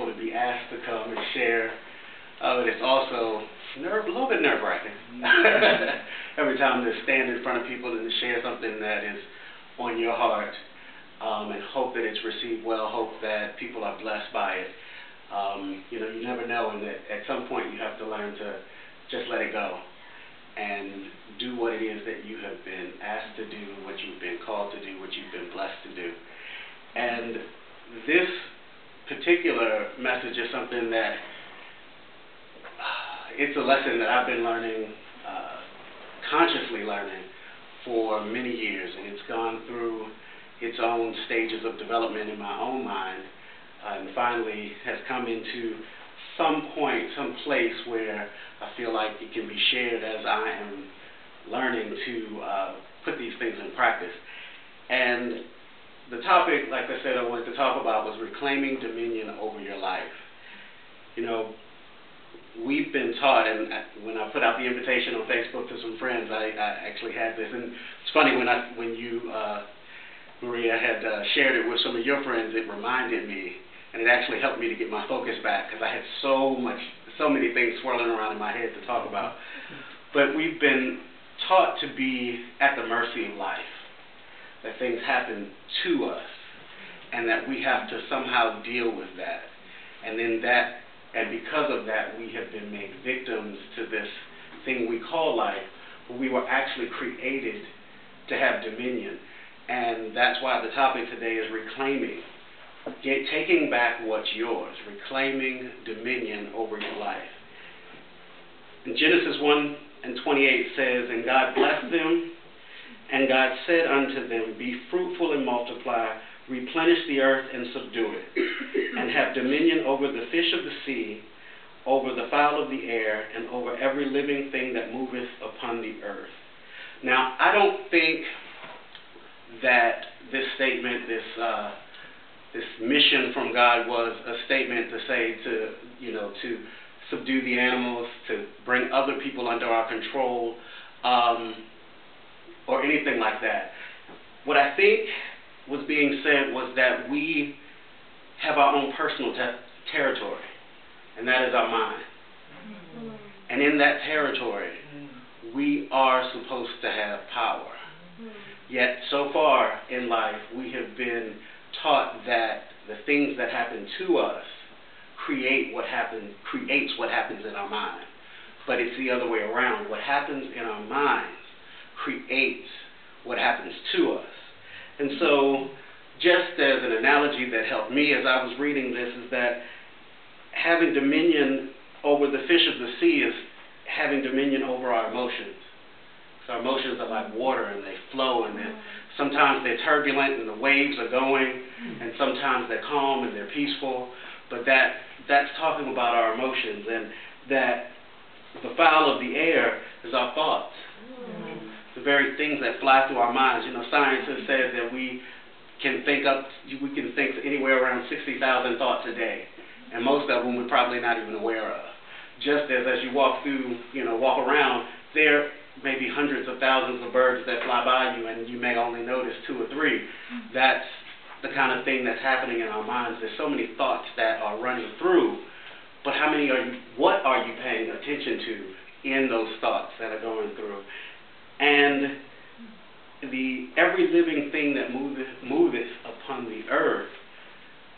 grateful to be asked to come and share. But it's also a little bit nerve-wracking every time to stand in front of people and to share something that is on your heart, and hope that it's received well, hope that people are blessed by it. You know, you never know, and that at some point you have to learn to just let it go and do what it is that you have been asked to do, what you've been called to do, what you've been blessed to do. And this particular message is something that it's a lesson that I've been learning, consciously learning for many years, and it's gone through its own stages of development in my own mind, and finally has come into some point, some place where I feel like it can be shared as I am learning to put these things in practice. And the topic, like I said, I wanted to talk about was reclaiming dominion over your life. You know, we've been taught, and when I put out the invitation on Facebook to some friends, I actually had this, and it's funny when you, Maria, had shared it with some of your friends, it reminded me, and it actually helped me to get my focus back, because I had so many things swirling around in my head to talk about. But we've been taught to be at the mercy of life, that things happen to us, and that we have to somehow deal with that. And then and because of that, we have been made victims to this thing we call life, but we were actually created to have dominion. And that's why the topic today is reclaiming, taking back what's yours, reclaiming dominion over your life. In Genesis 1:28 says, "And God blessed them, and God said unto them, Be fruitful and multiply, replenish the earth and subdue it, and have dominion over the fish of the sea, over the fowl of the air, and over every living thing that moveth upon the earth." Now, I don't think that this statement, this mission from God was a statement to say to subdue the animals, to bring other people under our control, or anything like that. What I think was being said was that we have our own personal territory, and that is our mind. And in that territory, we are supposed to have power. Yet, so far in life, we have been taught that the things that happen to us creates what happens in our mind. But it's the other way around. What happens in our minds creates what happens to us. And so, just as an analogy that helped me as I was reading this, is that having dominion over the fish of the sea is having dominion over our emotions. So our emotions are like water, and they flow, and sometimes they're turbulent and the waves are going, and sometimes they're calm and they're peaceful. But that's talking about our emotions, and that the fowl of the air is our thoughts. The very things that fly through our minds. You know, science has said that we can think anywhere around 60,000 thoughts a day, and most of them we're probably not even aware of. Just as you walk around, there may be hundreds of thousands of birds that fly by you, and you may only notice 2 or 3. That's the kind of thing that's happening in our minds. There's so many thoughts that are running through, but what are you paying attention to in those thoughts that are going through? And every living thing that moveth upon the earth,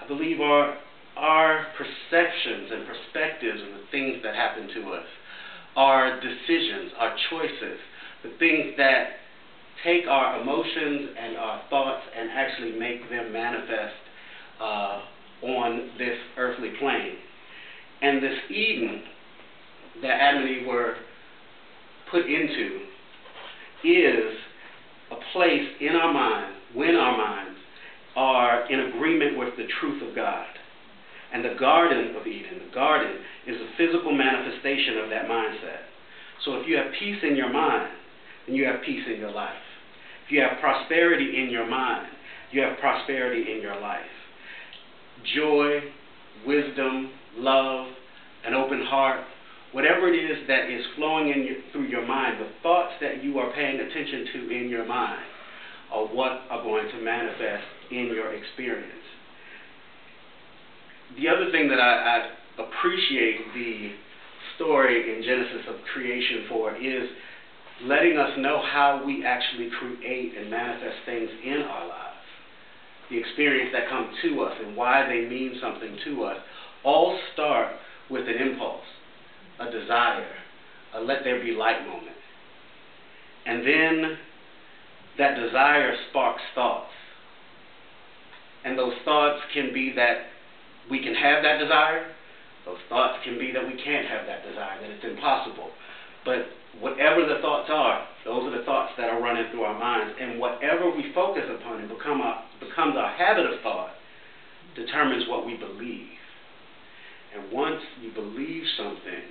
I believe our perceptions and perspectives of the things that happen to us, our decisions, our choices, the things that take our emotions and our thoughts and actually make them manifest on this earthly plane. And this Eden that Adam and Eve were put into is a place in our mind, when our minds are in agreement with the truth of God. And the Garden of Eden, the garden, is a physical manifestation of that mindset. So if you have peace in your mind, then you have peace in your life. If you have prosperity in your mind, you have prosperity in your life. Joy, wisdom, love, an open heart, whatever it is that is flowing through your mind, the thoughts that you are paying attention to in your mind are what are going to manifest in your experience. the other thing that I appreciate the story in Genesis of creation for is letting us know how we actually create and manifest things in our lives. The experience that come to us and why they mean something to us all start with an impulse, a desire, a let there be light moment. And then that desire sparks thoughts. And those thoughts can be that we can have that desire. Those thoughts can be that we can't have that desire, that it's impossible. But whatever the thoughts are, those are the thoughts that are running through our minds. And whatever we focus upon and becomes our habit of thought determines what we believe. And once you believe something,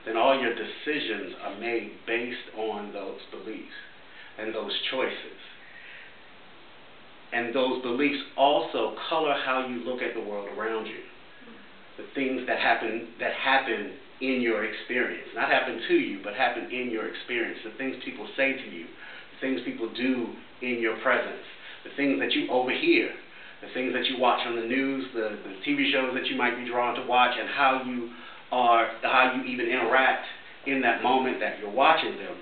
then all your decisions are made based on those beliefs and those choices. And those beliefs also color how you look at the world around you. The things that happen in your experience. Not happen to you, but happen in your experience. The things people say to you, the things people do in your presence, the things that you overhear, the things that you watch on the news, the TV shows that you might be drawn to watch, and how you even interact in that moment that you're watching them.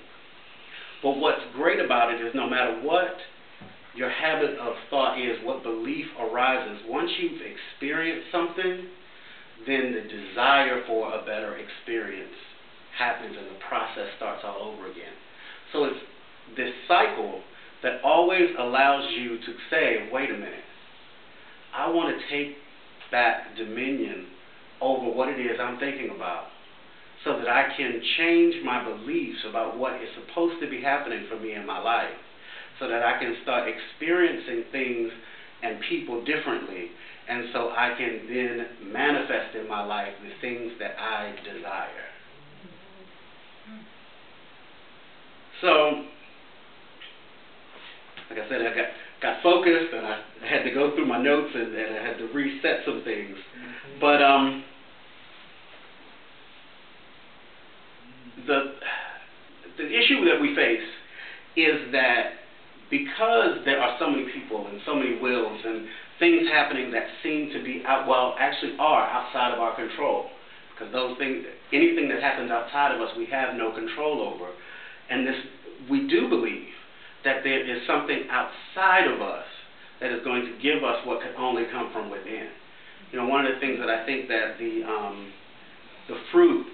But what's great about it is no matter what your habit of thought is, what belief arises, once you've experienced something, then the desire for a better experience happens and the process starts all over again. So it's this cycle that always allows you to say, wait a minute, I want to take back dominion over what it is I'm thinking about so that I can change my beliefs about what is supposed to be happening for me in my life, so that I can start experiencing things and people differently, and so I can then manifest in my life the things that I desire. So, like I said, I got focused, and I had to go through my notes, and I had to reset some things. But the issue that we face is that because there are so many people and so many wills and things happening that seem to be actually are outside of our control, because those things, anything that happens outside of us, we have no control over. And we do believe that there is something outside of us that is going to give us what can only come from within. You know, one of the things that I think that the fruit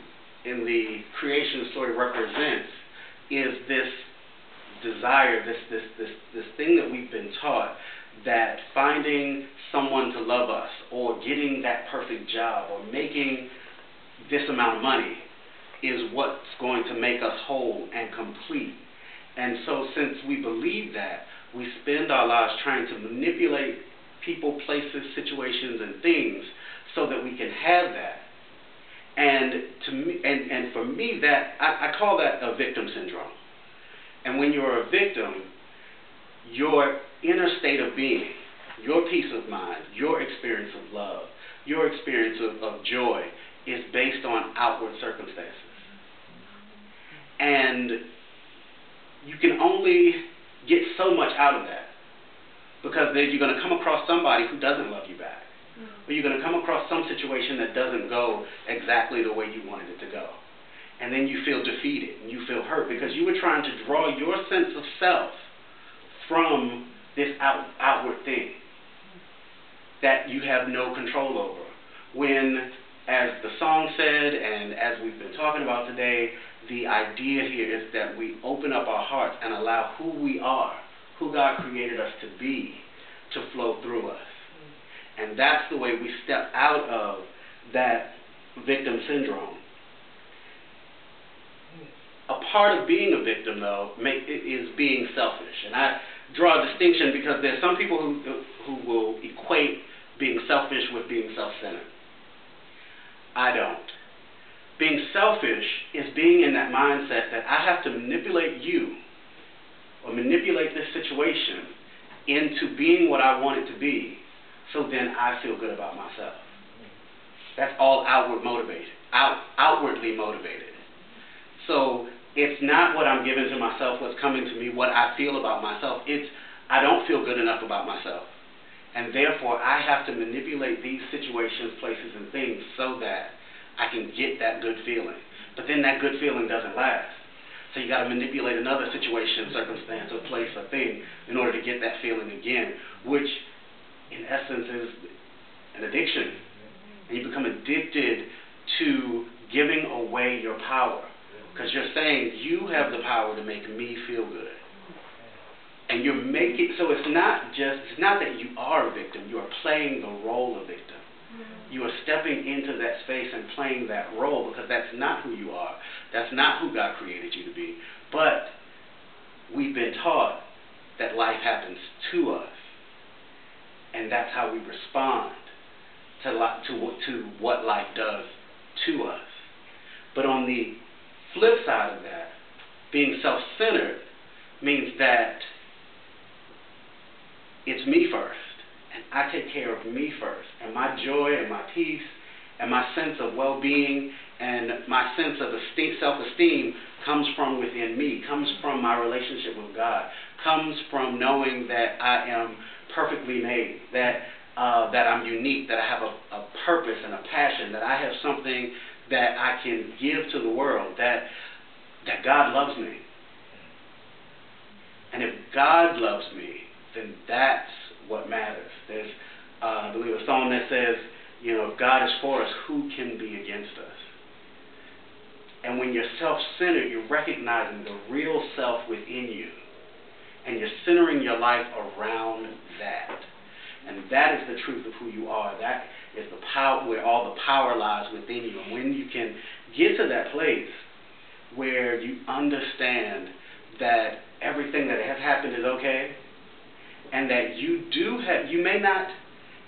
in the creation story represents is this desire, this thing that we've been taught, that finding someone to love us, or getting that perfect job, or making this amount of money is what's going to make us whole and complete. And so since we believe that, we spend our lives trying to manipulate people, places, situations, and things so that we can have that. And for me, that I call that a victim syndrome. And when you're a victim, your inner state of being, your peace of mind, your experience of love, your experience of joy is based on outward circumstances. And you can only get so much out of that, because then you're going to come across somebody who doesn't love you back. Or you're going to come across some situation that doesn't go exactly the way you wanted it to go. And then you feel defeated and you feel hurt because you were trying to draw your sense of self from this outward thing that you have no control over. When, as the song said, and as we've been talking about today, the idea here is that we open up our hearts and allow who we are, who God created us to be, to flow through us. And that's the way we step out of that victim syndrome. A part of being a victim, though, is being selfish. And I draw a distinction because there's some people who will equate being selfish with being self-centered. I don't. Being selfish is being in that mindset that I have to manipulate you or manipulate this situation into being what I want it to be, so then I feel good about myself. That's all outwardly motivated. So it's not what I'm giving to myself, what's coming to me, what I feel about myself. It's I don't feel good enough about myself. And therefore, I have to manipulate these situations, places, and things so that I can get that good feeling. But then that good feeling doesn't last. So you got to manipulate another situation, circumstance, or place, or thing in order to get that feeling again, which in essence is an addiction. And you become addicted to giving away your power. Because you're saying, you have the power to make me feel good. And you're making, so it's not that you are a victim, you are playing the role of victim. You are stepping into that space and playing that role, because that's not who you are. That's not who God created you to be. But we've been taught that life happens to us. And that's how we respond to what life does to us. But on the flip side of that, being self-centered means that it's me first, and I take care of me first, and my joy and my peace and my sense of well-being and my sense of self-esteem comes from within me, comes from my relationship with God, comes from knowing that I am perfectly made, that I'm unique, that I have a purpose and a passion, that I have something that I can give to the world, that God loves me. And if God loves me, then that's what matters. There's, I believe, a song that says, you know, if God is for us, who can be against us? And when you're self-centered, you're recognizing the real self within you. And you're centering your life around that. And that is the truth of who you are. That is the power, where all the power lies within you. And when you can get to that place where you understand that everything that has happened is okay, and that you may not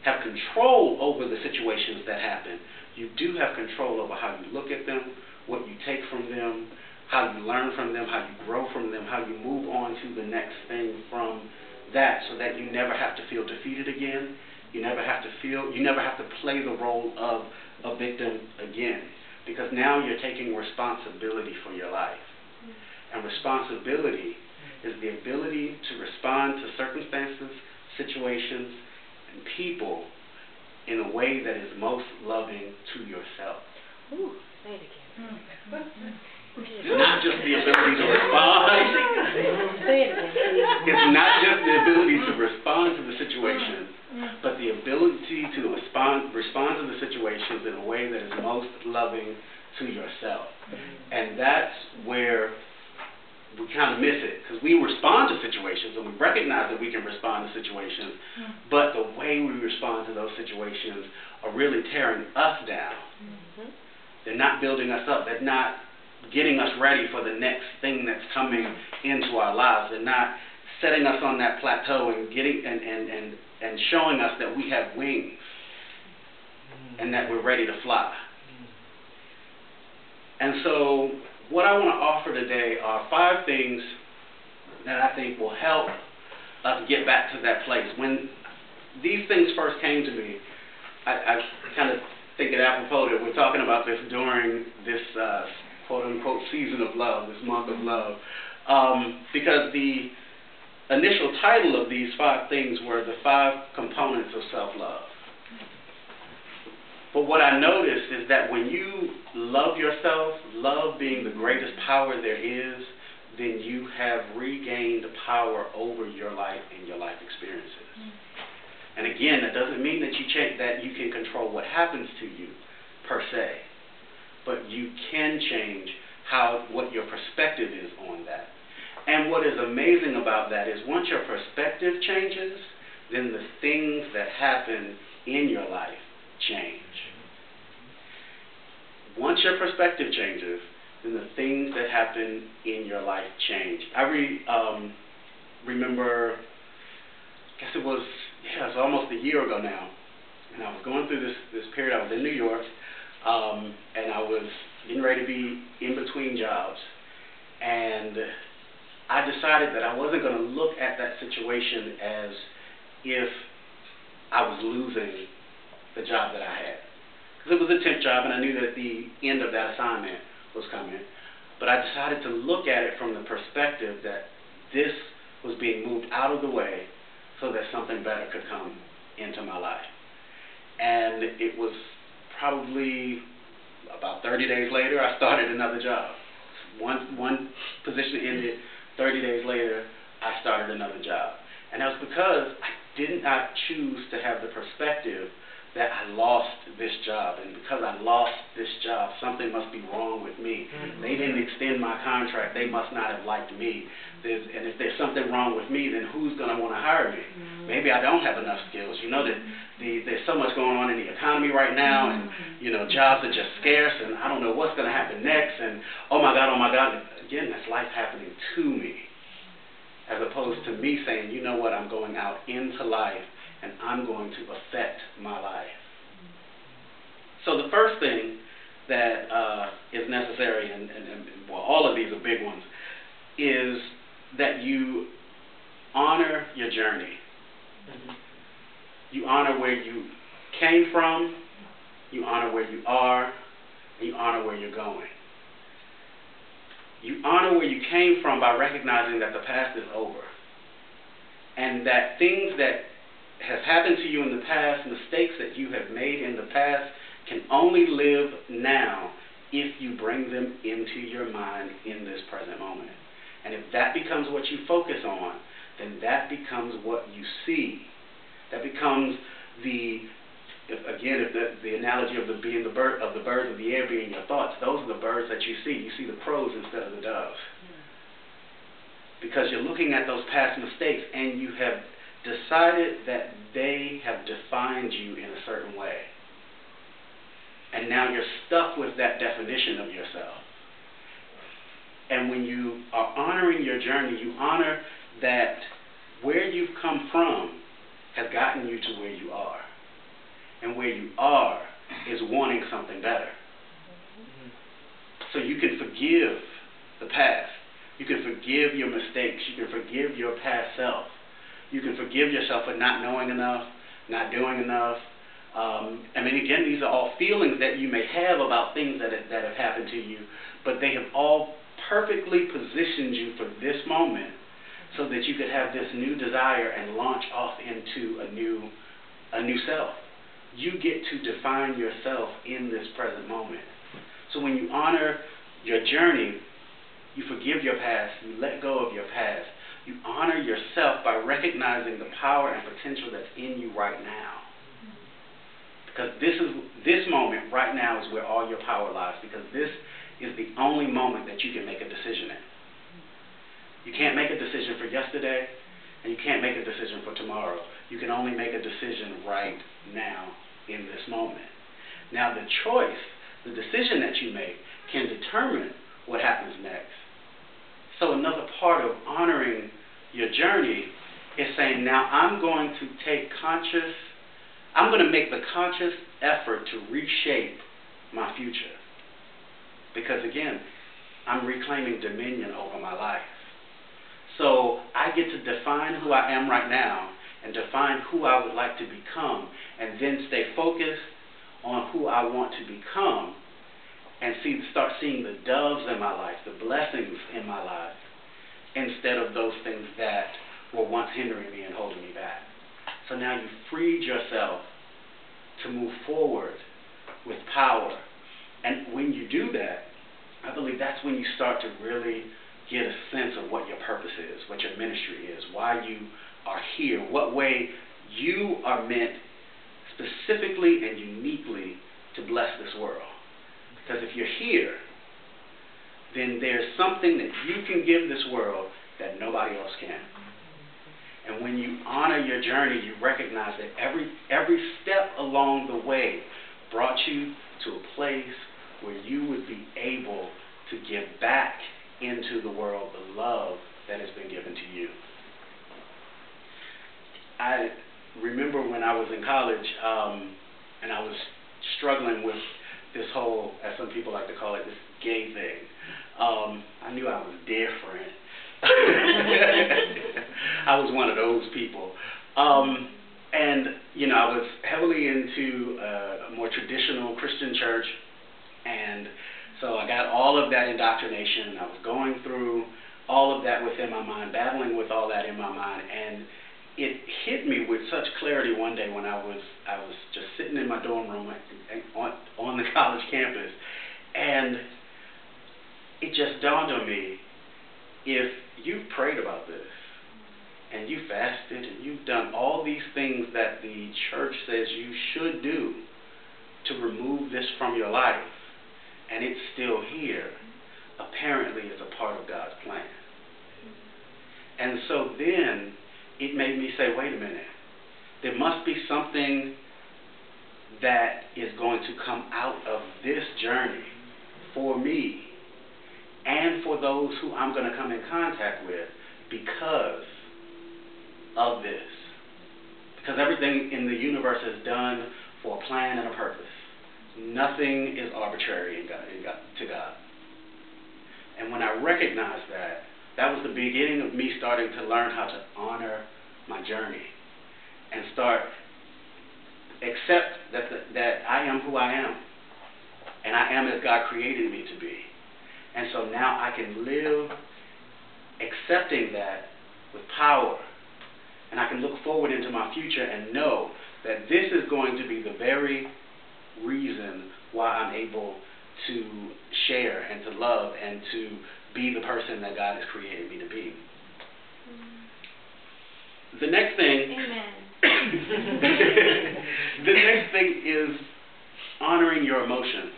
have control over the situations that happen. You do have control over how you look at them, what you take from them, how you learn from them, how you grow from them, how you move on to the next thing from that, so that you never have to feel defeated again. You never have to play the role of a victim again, because now you're taking responsibility for your life. And responsibility is the ability to respond to circumstances, situations, and people in a way that is most loving to yourself. Ooh, say it again. Not just the ability to respond. Say it again, please. It's not just the ability to respond to the situation, but the ability to respond to the situations in a way that is most loving to yourself. And that's where we kind of miss it, because we respond to situations and we recognize that we can respond to situations, but the way we respond to those situations are really tearing us down. They're not building us up. They're not getting us ready for the next thing that's coming into our lives. They're not setting us on that plateau and getting and showing us that we have wings and that we're ready to fly. And so what I want to offer today are 5 things that I think will help us get back to that place. When these things first came to me, I kind of think it apropos that we're talking about this during this quote-unquote season of love, this month of love, because the initial title of these 5 things were the 5 components of self-love. But what I noticed is that when you love yourself, love being the greatest power there is, then you have regained power over your life and your life experiences. And again, that doesn't mean that you can control what happens to you, per se. But you can change what your perspective is on that. And what is amazing about that is once your perspective changes, then the things that happen in your life change. Once your perspective changes, then the things that happen in your life change. I remember, I guess it was almost a year ago now, and I was going through this period. I was in New York, and I was getting ready to be in between jobs, and I decided that I wasn't going to look at that situation as if I was losing the job that I had. Because it was a temp job, and I knew that the end of that assignment was coming. But I decided to look at it from the perspective that this was being moved out of the way so that something better could come into my life. And it was probably about 30 days later, I started another job. One position ended, 30 days later, I started another job. And that was because I did not choose to have the perspective that I lost this job. And because I lost this job, something must be wrong with me. They didn't extend my contract. They must not have liked me. And if there's something wrong with me, then who's going to want to hire me? Maybe I don't have enough skills. You know that there's so much going on in the economy right now, and jobs are just scarce, and I don't know what's going to happen next. And oh my God, again, that's life happening to me, as opposed to me saying, you know what, I'm going out into life, and I'm going to affect my life. So the first thing that is necessary, and well, all of these are big ones, is that you honor your journey. You honor where you came from, you honor where you are, and you honor where you're going. You honor where you came from by recognizing that the past is over, and that things that have happened to you in the past, mistakes that you have made in the past, can only live now if you bring them into your mind in this present moment. And if that becomes what you focus on, then that becomes what you see. That becomes the analogy of the birds of the air being your thoughts. Those are the birds that you see. You see the crows instead of the doves. Because you're looking at those past mistakes and you have decided that they have defined you in a certain way. And now you're stuck with that definition of yourself. And when you are honoring your journey, you honor that where you've come from has gotten you to where you are. And where you are is wanting something better. So you can forgive the past. You can forgive your mistakes. You can forgive your past self. You can forgive yourself for not knowing enough, not doing enough. Again, these are all feelings that you may have about things that have happened to you, but they have all perfectly positioned you for this moment so that you could have this new desire and launch off into a new self. You get to define yourself in this present moment. So when you honor your journey, you forgive your past, you let go of your past, you honor yourself by recognizing the power and potential that's in you right now. Because this moment right now is where all your power lies, because this is the only moment that you can make a decision in. You can't make a decision for yesterday, and you can't make a decision for tomorrow. You can only make a decision right now in this moment. Now the choice, the decision that you make, can determine what happens next. So another part of honoring your journey is saying, now I'm going to make the conscious effort to reshape my future. Because again, I'm reclaiming dominion over my life. So I get to define who I am right now and define who I would like to become, and then stay focused on who I want to become, and start seeing the doves in my life, the blessings in my life, instead of those things that were once hindering me and holding me back. So now you've freed yourself to move forward with power. And when you do that, I believe that's when you start to really get a sense of what your purpose is, what your ministry is, why you are here, what way you are meant specifically and uniquely to bless this world. Because if you're here, then there's something that you can give this world that nobody else can. And when you honor your journey, you recognize that every step along the way brought you to a place where you would be able to give back into the world the love that has been given to you. I remember when I was in college, and I was struggling with this whole, as some people like to call it, this gay thing. I knew I was different. I was one of those people. And, I was heavily into a more traditional Christian church, and so I got all of that indoctrination, and I was going through all of that within my mind, battling with all that in my mind, and it hit me with such clarity one day when I was just sitting in my dorm room on the college campus, and it just dawned on me, if you've prayed about this, and you fasted, and you've done all these things that the church says you should do to remove this from your life, and it's still here, apparently it's a part of God's plan. And so then it made me say, wait a minute, there must be something that is going to come out of this journey for me and for those who I'm going to come in contact with because of this. Because everything in the universe is done for a plan and a purpose. Nothing is arbitrary to God. And when I recognized that, that was the beginning of me starting to learn how to honor my journey and start accept that I am who I am, and I am as God created me to be. And so now I can live accepting that with power, and I can look forward into my future and know that this is going to be the very reason why I'm able to share and to love and to be the person that God has created me to be. The next thing, the next thing is honoring your emotions.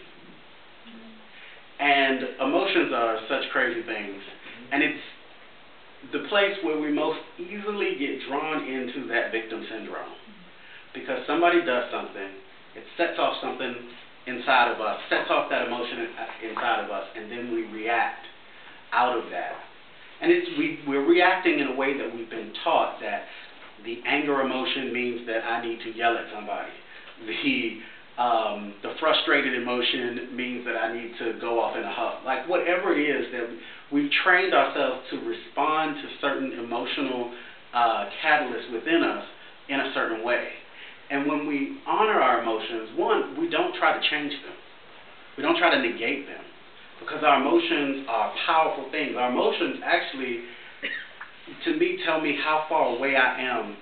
And emotions are such crazy things, and it's the place where we most easily get drawn into that victim syndrome. Because somebody does something, it sets off something inside of us, sets off that emotion inside of us, and then we react out of that. And we're reacting in a way that we've been taught that the anger emotion means that I need to yell at somebody. The frustrated emotion means that I need to go off in a huff. Like whatever it is that we've trained ourselves to respond to certain emotional catalysts within us in a certain way. And when we honor our emotions, one, we don't try to change them. We don't try to negate them. Because our emotions are powerful things. Our emotions actually, to me, tell me how far away I am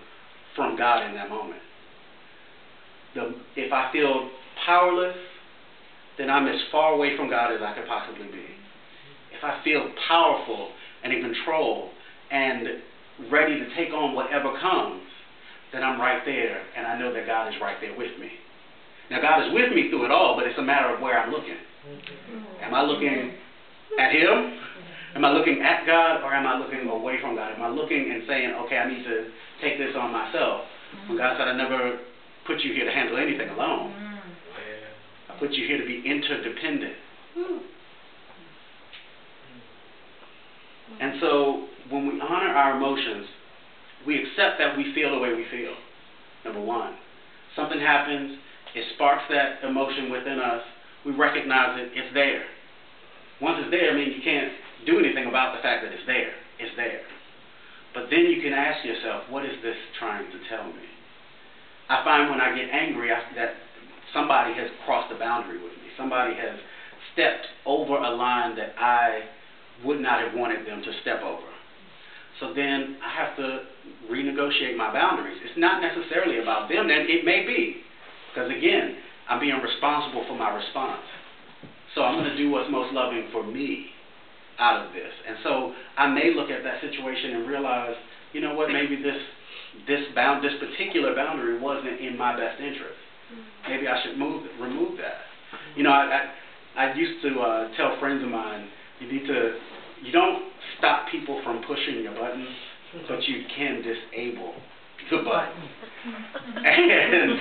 from God in that moment. If I feel powerless, then I'm as far away from God as I could possibly be. If I feel powerful and in control and ready to take on whatever comes, then I'm right there, and I know that God is right there with me. Now, God is with me through it all, but it's a matter of where I'm looking. Am I looking at Him? Am I looking at God, or am I looking away from God? Am I looking and saying, okay, I need to take this on myself? When God said, I never put you here to handle anything alone. I put you here to be interdependent. And so when we honor our emotions, we accept that we feel the way we feel, number one. Something happens, it sparks that emotion within us, we recognize it, it's there. Once it's there, I mean, you can't do anything about the fact that it's there. It's there. But then you can ask yourself, what is this trying to tell me? I find when I get angry that somebody has crossed a boundary with me. Somebody has stepped over a line that I would not have wanted them to step over. So then I have to renegotiate my boundaries. It's not necessarily about them, and it may be. Because again, I'm being responsible for my response. So I'm going to do what's most loving for me out of this. And so I may look at that situation and realize, you know what, maybe this particular boundary wasn't in my best interest. Maybe I should remove that. You know, I used to tell friends of mine, you don't stop people from pushing your buttons, but you can disable the button. And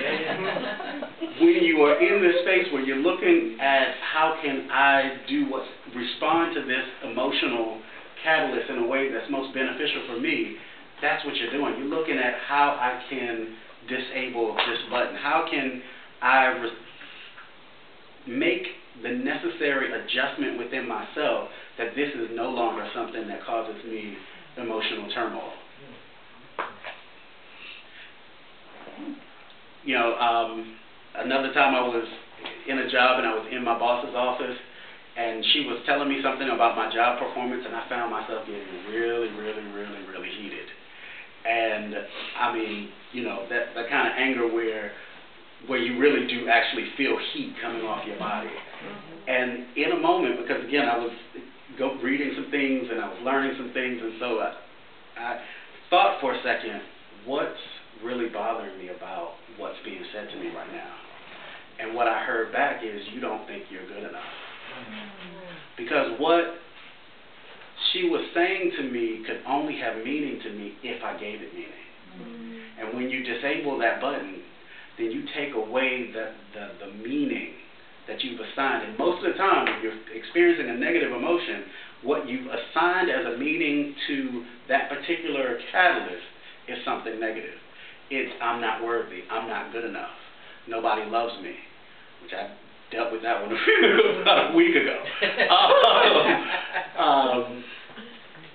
when you are in this space where you're looking at how can I respond to this emotional catalyst in a way that's most beneficial for me, that's what you're doing. You're looking at how I can disable this button. How can I make the necessary adjustment within myself that this is no longer something that causes me emotional turmoil. You know, another time I was in a job and I was in my boss's office, and she was telling me something about my job performance, and I found myself getting really, really, really, really heated. And I mean, you know, that kind of anger where you really do actually feel heat coming off your body. And in a moment, because again, I was reading some things and I was learning some things, and so I thought for a second, what's really bothering me about what's being said to me right now? And what I heard back is, you don't think you're good enough. Because what she was saying to me could only have meaning to me if I gave it meaning. And when you disable that button, then you take away the meaning that you've assigned. And most of the time, when you're experiencing a negative emotion, what you've assigned as a meaning to that particular catalyst is something negative. It's, I'm not worthy, I'm not good enough, nobody loves me, which I dealt with that one about a week ago.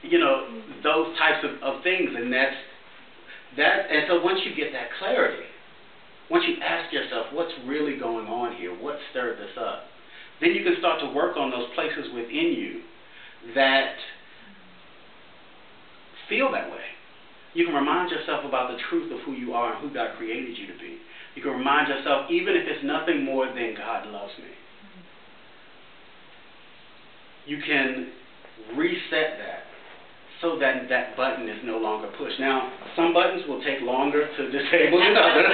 You know, those types of things, and and so once you get that clarity, once you ask yourself, what's really going on here? What stirred this up? Then you can start to work on those places within you that feel that way. You can remind yourself about the truth of who you are and who God created you to be. You can remind yourself, even if it's nothing more than God loves me. You can reset that so that that button is no longer pushed. Now, some buttons will take longer to disable than others.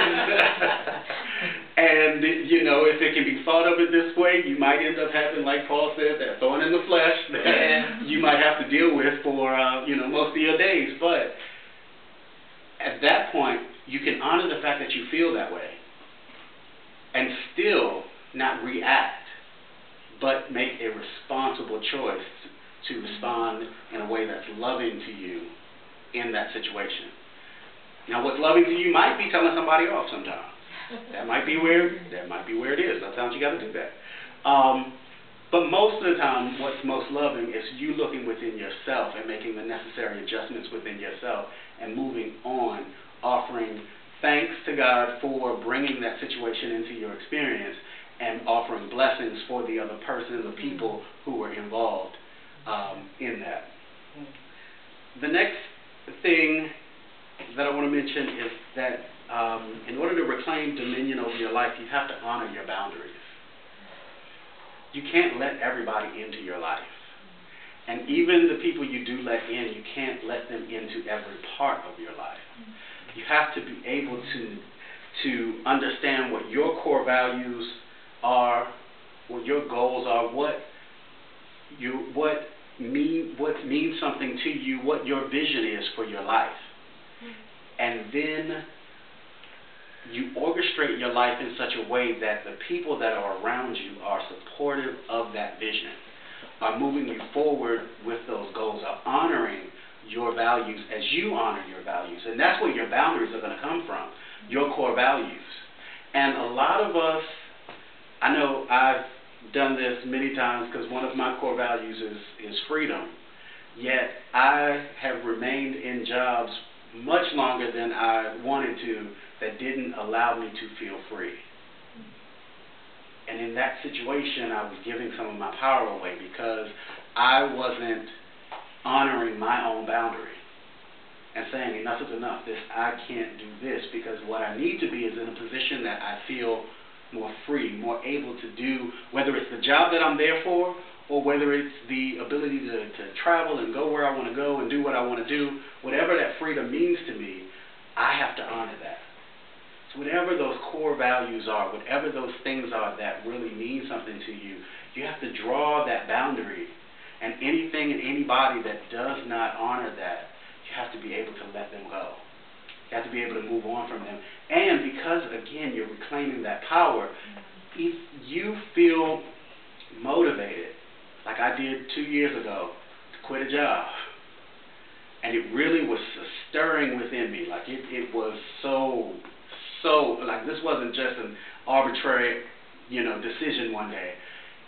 And, you know, if it can be thought of it this way, you might end up having, like Paul said, that thorn in the flesh that you might have to deal with for, you know, most of your days. But at that point, you can honor the fact that you feel that way and still not react, but make a responsible choice to respond in a way that's loving to you in that situation. Now, what's loving to you might be telling somebody off sometimes. That might be where it is. Sometimes you got to do that. But most of the time, what's most loving is you looking within yourself and making the necessary adjustments within yourself and moving on, offering thanks to God for bringing that situation into your experience and offering blessings for the other person, the people who were involved in that. The next thing that I want to mention is that in order to reclaim dominion over your life, you have to honor your boundaries. You can't let everybody into your life. And even the people you do let in, you can't let them into every part of your life. You have to be able to understand what your core values are, what your goals are, what means something to you, what your vision is for your life. And then you orchestrate your life in such a way that the people that are around you are supportive of that vision, are moving you forward with those goals, are honoring your values as you honor your values. And that's where your boundaries are going to come from, your core values. And a lot of us, I know I've done this many times because one of my core values is freedom. Yet I have remained in jobs much longer than I wanted to that didn't allow me to feel free. And in that situation, I was giving some of my power away because I wasn't honoring my own boundary and saying enough is enough. I can't do this, because what I need to be is in a position that I feel more free, more able to do, whether it's the job that I'm there for or whether it's the ability to travel and go where I want to go and do what I want to do. Whatever that freedom means to me, I have to honor that. So whatever those core values are, whatever those things are that really mean something to you, you have to draw that boundary. And anything and anybody that does not honor that, you have to be able to let them go. You have to be able to move on from them. And because, again, you're reclaiming that power, if you feel motivated, like I did 2 years ago, to quit a job, and it really was stirring within me, like it was so, like this wasn't just an arbitrary, decision one day.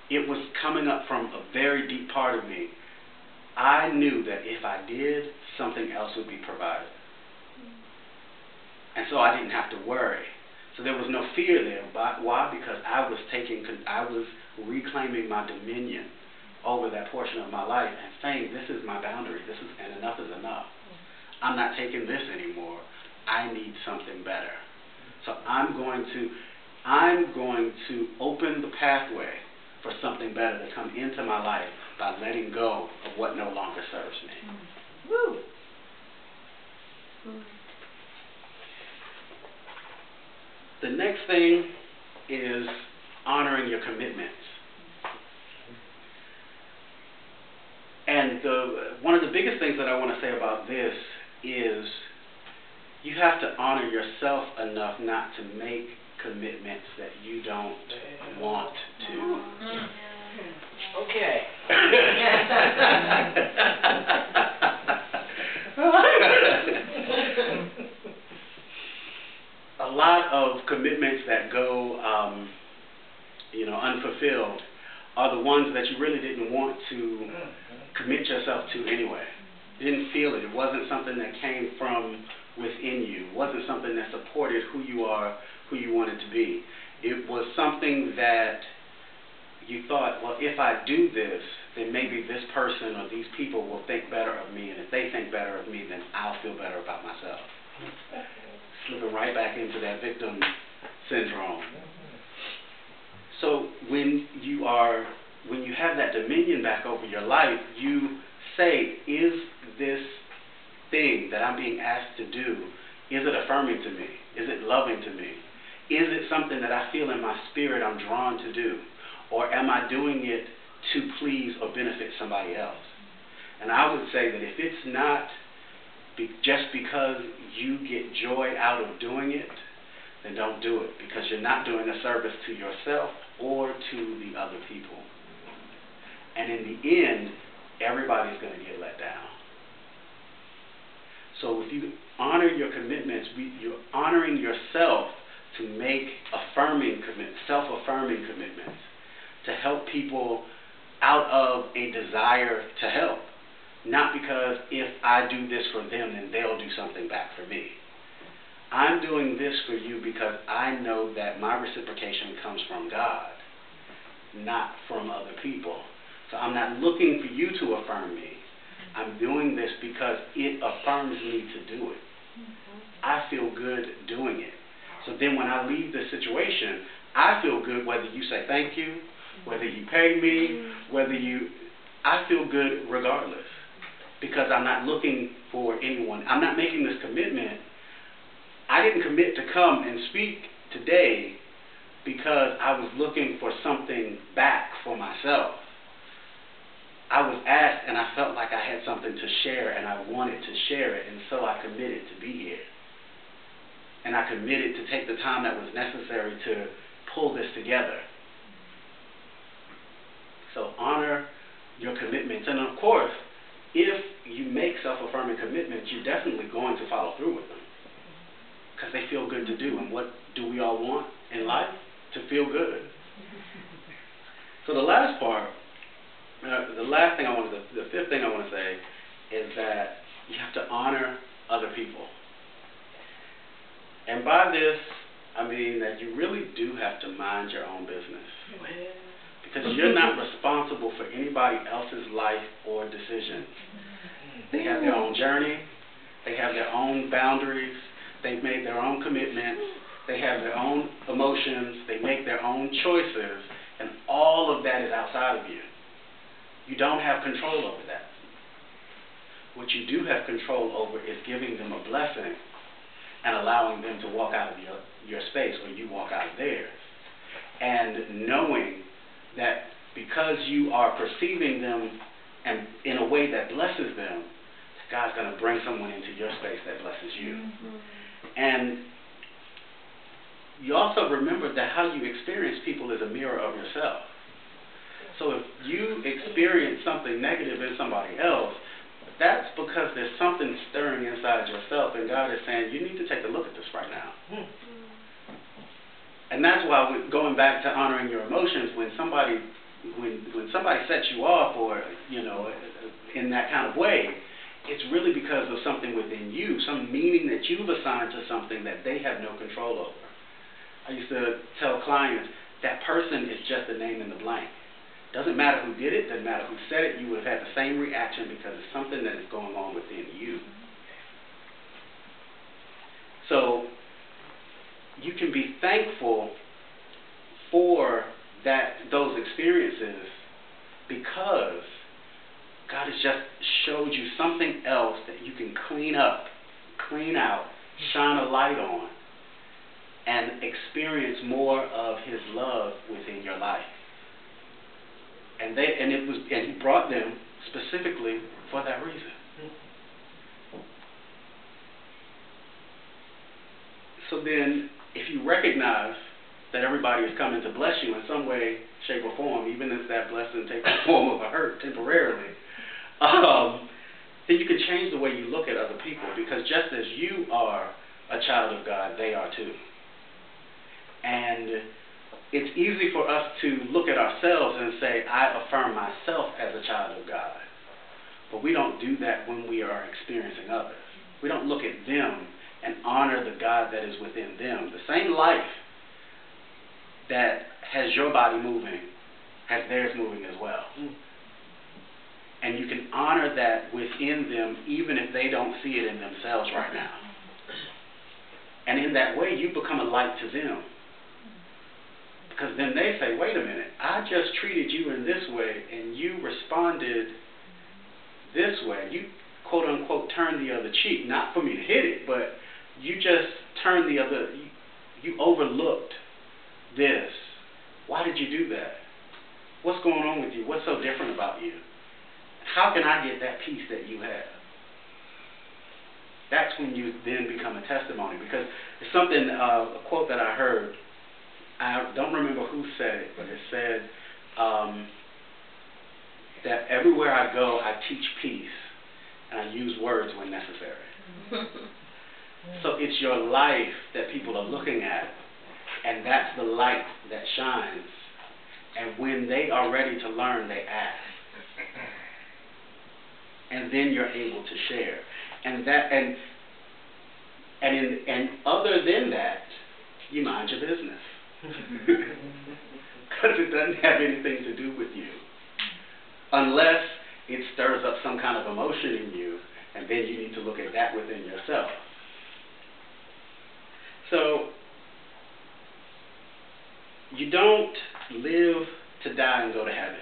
It was coming up from a very deep part of me. I knew that if I did, something else would be provided. And so I didn't have to worry. So there was no fear there. But why? Because I was reclaiming my dominion over that portion of my life and saying, this is my boundary, and enough is enough. I'm not taking this anymore. I need something better. So I'm going to open the pathway for something better to come into my life by letting go of what no longer serves me. Woo. The next thing is honoring your commitments. And one of the biggest things that I want to say about this is you have to honor yourself enough not to make commitments that you don't want to. Okay. A lot of commitments that go, unfulfilled are the ones that you really didn't want to commit yourself to anyway. You didn't feel it. It wasn't something that came from within you. It wasn't something that supported who you are, who you wanted to be. It was something that you thought, well, if I do this, then maybe this person or these people will think better of me, and if they think better of me, then I'll feel better about myself. Slipping right back into that victim syndrome. So when you have that dominion back over your life, you say, is this thing that I'm being asked to do, is it affirming to me? Is it loving to me? Is it something that I feel in my spirit I'm drawn to do? Or am I doing it to please or benefit somebody else? And I would say that if it's not just because you get joy out of doing it, then don't do it, because you're not doing a service to yourself or to the other people. And in the end, everybody's going to get let down. So if you honor your commitments, you're honoring yourself to make affirming commitments, self-affirming commitments, to help people out of a desire to help. Not because if I do this for them, then they'll do something back for me. I'm doing this for you because I know that my reciprocation comes from God, not from other people. So I'm not looking for you to affirm me. I'm doing this because it affirms me to do it. I feel good doing it. So then when I leave this situation, I feel good whether you say thank you, whether you pay me, I feel good regardless. Because I'm not looking for anyone. I'm not making this commitment. I didn't commit to come and speak today because I was looking for something back for myself. I was asked and I felt like I had something to share and I wanted to share it, and so I committed to be here. And I committed to take the time that was necessary to pull this together. So honor your commitments. And of course, if you make self-affirming commitments, you're definitely going to follow through with them, because they feel good to do. And what do we all want in life? To feel good. So the last part, the fifth thing I want to say is that you have to honor other people. And by this, I mean that you really do have to mind your own business. Because you're not responsible for anybody else's life or decisions. They have their own journey. They have their own boundaries. They've made their own commitments. They have their own emotions. They make their own choices. And all of that is outside of you. You don't have control over that. What you do have control over is giving them a blessing and allowing them to walk out of your space, or you walk out of theirs. And knowing that because you are perceiving them and in a way that blesses them, God's going to bring someone into your space that blesses you. And you also remember that how you experience people is a mirror of yourself. So if you experience something negative in somebody else, that's because there's something stirring inside yourself, and God is saying, you need to take a look at this right now. And that's why, going back to honoring your emotions, when somebody sets you off, or in that kind of way, it's really because of something within you, some meaning that you've assigned to something that they have no control over. I used to tell clients, that person is just a name in the blank. Doesn't matter who did it, doesn't matter who said it, you would have had the same reaction because it's something that is going on within you. So you can be thankful for those experiences because God has just showed you something else that you can clean up, clean out, shine a light on, and experience more of His love within your life. And He brought them specifically for that reason. So then, if you recognize that everybody is coming to bless you in some way, shape, or form, even if that blessing takes the form of a hurt temporarily, then you can change the way you look at other people, because just as you are a child of God, they are too. And it's easy for us to look at ourselves and say, I affirm myself as a child of God. But we don't do that when we are experiencing others. We don't look at them and honor the God that is within them. The same life that has your body moving has theirs moving as well. And you can honor that within them even if they don't see it in themselves right now. And in that way, you become a light to them. Because then they say, wait a minute, I just treated you in this way and you responded this way. You, quote unquote, turned the other cheek. Not for me to hit it, but you just turned the other, you overlooked this. Why did you do that? What's going on with you? What's so different about you? How can I get that peace that you have? That's when you then become a testimony. Because it's something, a quote that I heard, I don't remember who said it, but it said that everywhere I go, I teach peace, and I use words when necessary. So it's your life that people are looking at, and that's the light that shines. And when they are ready to learn, they ask. And then you're able to share. And other than that, you mind your business. Because it doesn't have anything to do with you. Unless it stirs up some kind of emotion in you, and then you need to look at that within yourself. So, you don't live to die and go to heaven.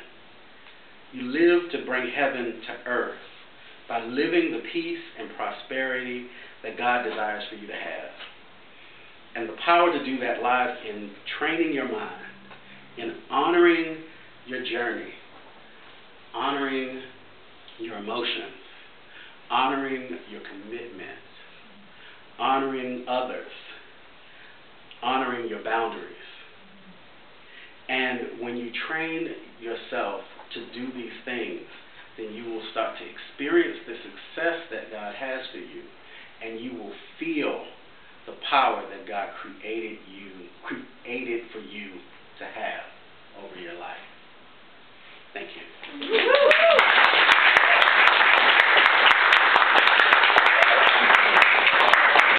You live to bring heaven to earth by living the peace and prosperity that God desires for you to have. And the power to do that lies in training your mind, in honoring your journey, honoring your emotions, honoring your commitment, honoring others, honoring your boundaries. And when you train yourself to do these things, then you will start to experience the success that God has for you, and you will feel the power that God created you